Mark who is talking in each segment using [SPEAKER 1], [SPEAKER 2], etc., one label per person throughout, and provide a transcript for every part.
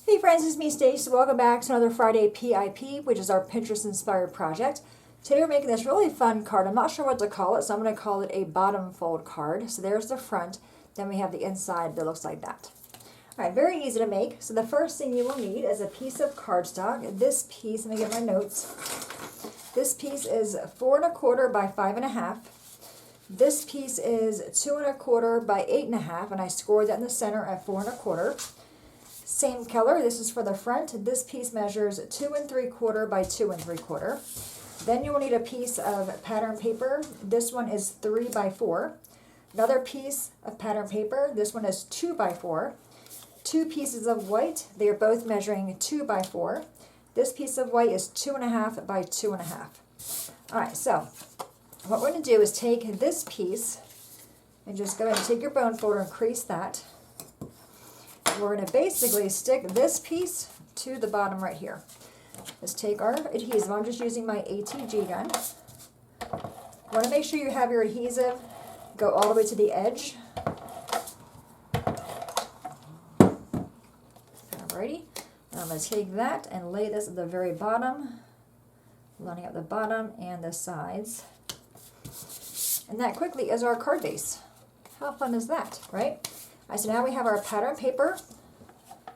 [SPEAKER 1] Hey friends, it's me Stace. Welcome back to another Friday PIP, which is our Pinterest inspired project. Today we're making this really fun card. I'm not sure what to call it, so I'm going to call it a bottom fold card. So there's the front, then we have the inside that looks like that. Alright, very easy to make. So the first thing you will need is a piece of cardstock. This piece, let me get my notes. This piece is 4 1/4 by 5 1/2. This piece is 2 1/4 by 8 1/2, and I scored that in the center at 4 1/4. Same color, this is for the front. This piece measures 2 3/4 by 2 3/4. Then you will need a piece of pattern paper. This one is 3 by 4. Another piece of pattern paper. This one is 2 by 4. Two pieces of white. They are both measuring 2 by 4. This piece of white is 2 1/2 by 2 1/2. Alright, so what we're going to do is take this piece and just go ahead and take your bone folder and crease that. We're going to basically stick this piece to the bottom right here. Let's take our adhesive. I'm just using my ATG gun. You want to make sure you have your adhesive go all the way to the edge. Alrighty. Now I'm going to take that and lay this at the very bottom, lining up the bottom and the sides. And that quickly is our card base. How fun is that, right? Alright, so now we have our pattern paper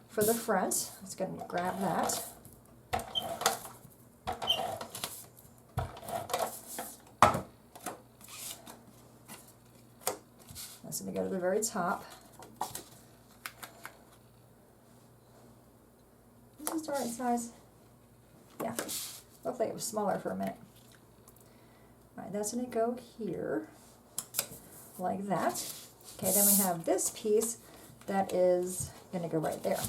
[SPEAKER 1] for the front. Let's go and grab that. That's going to go to the very top. This is the right size. Yeah, looked like it was smaller for a minute. Alright, that's going to go here, like that. Okay, then we have this piece that is going to go right there.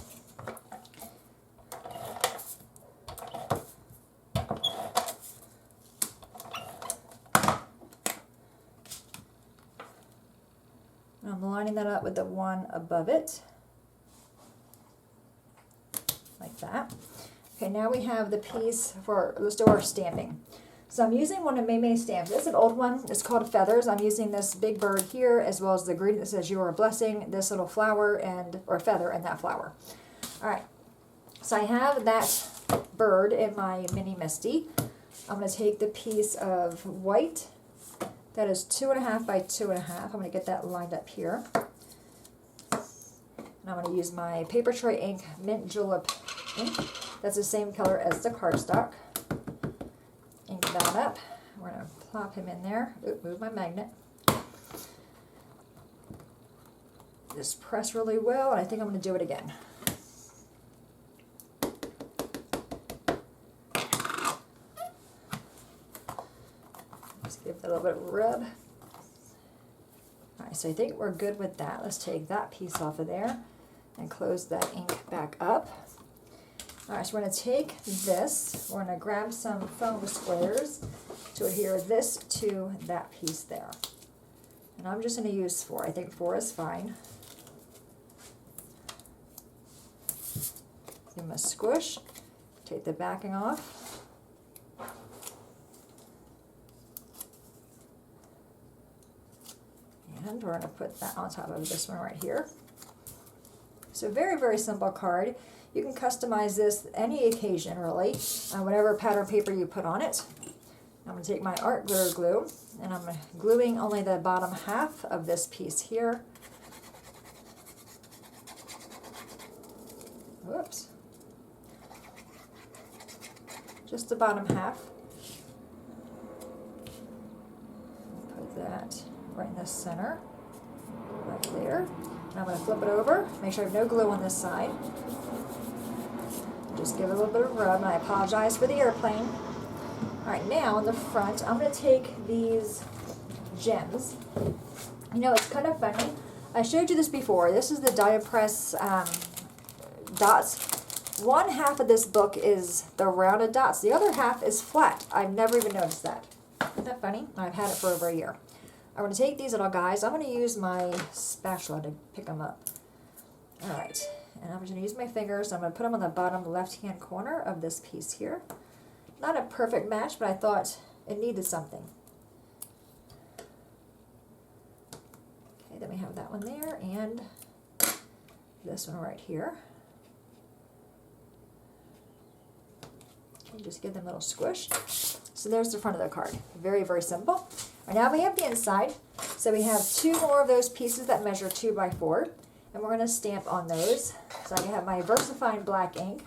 [SPEAKER 1] And I'm lining that up with the one above it, like that. Okay, now we have the piece for, let's do our stamping. So I'm using one of May's stamps. This is an old one. It's called Feathers. I'm using this big bird here, as well as the green that says "You are a blessing," this little flower or feather, and that flower. All right. So I have that bird in my mini Misty. I'm going to take the piece of white that is 2 1/2 by 2 1/2. I'm going to get that lined up here. And I'm going to use my Paper Tray ink Mint Julep ink. That's the same color as the cardstock. Ink that up. We're going to plop him in there. Oop, move my magnet. Just press really well, and I think I'm going to do it again. Just give that a little bit of rub. Alright, so I think we're good with that. Let's take that piece off of there and close that ink back up. Alright, so we're going to take this, we're going to grab some foam squares to adhere this to that piece there. And I'm just going to use 4. I think 4 is fine. Give them a squish. Take the backing off. And we're going to put that on top of this one right here. So very, very simple card. You can customize this any occasion, really, whatever pattern paper you put on it. I'm going to take my art glitter glue, and I'm gluing only the bottom half of this piece here. Whoops. Just the bottom half. Put that right in the center, right there. And I'm going to flip it over, make sure I have no glue on this side. Just give it a little bit of rub, and I apologize for the airplane. Alright, now on the front, I'm going to take these gems. You know, it's kind of funny. I showed you this before. This is the Diapress dots. One half of this book is the rounded dots. The other half is flat. I've never even noticed that. Isn't that funny? I've had it for over a year. I'm going to take these little guys. I'm going to use my spatula to pick them up. Alright. And I'm just going to use my fingers. I'm going to put them on the bottom left-hand corner of this piece here. Not a perfect match, but I thought it needed something. Okay, then we have that one there, and this one right here. Okay, just give them a little squish. So there's the front of the card. Very, very simple. And now we have the inside. So we have 2 more of those pieces that measure 2 by 4. And we're going to stamp on those. So I have my VersaFine black ink.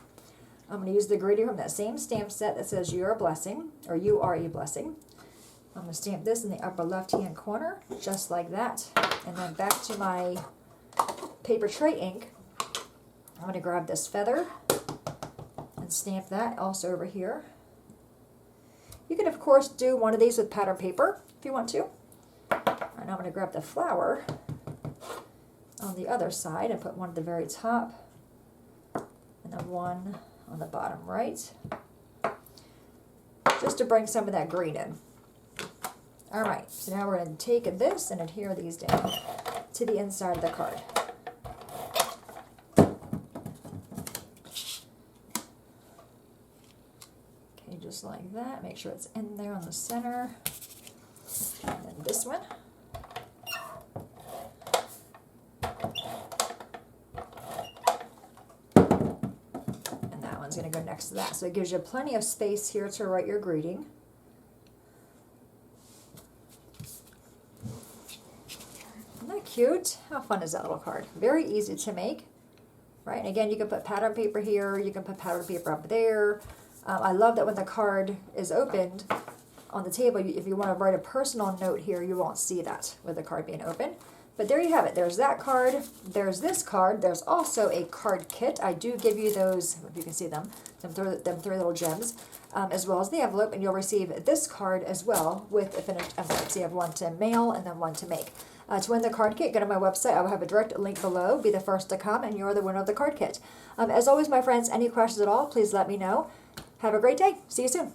[SPEAKER 1] I'm going to use the greeting from that same stamp set that says "You are a blessing," or "You are a blessing." I'm going to stamp this in the upper left-hand corner, just like that. And then back to my paper tray ink. I'm going to grab this feather and stamp that also over here. You can, of course, do one of these with pattern paper if you want to. And I'm going to grab the flower on the other side and put one at the very top and then one on the bottom right, just to bring some of that green in. All right, so now we're going to take this and adhere these down to the inside of the card. Okay, just like that. Make sure it's in there on the center. And then this one. Going to go next to that. So it gives you plenty of space here to write your greeting. Isn't that cute? How fun is that little card? Very easy to make, right? And again, you can put pattern paper here, you can put pattern paper up there. I love that when the card is opened on the table, if you want to write a personal note here, you won't see that with the card being open. But there you have it. There's that card. There's this card. There's also a card kit. I do give you those, if you can see them 3 little gems, as well as the envelope. And you'll receive this card as well with a finished envelope. So you have one to mail and then one to make. To win the card kit, go to my website. I will have a direct link below. Be the first to come, and you're the winner of the card kit. As always, my friends, any questions at all, please let me know. Have a great day. See you soon.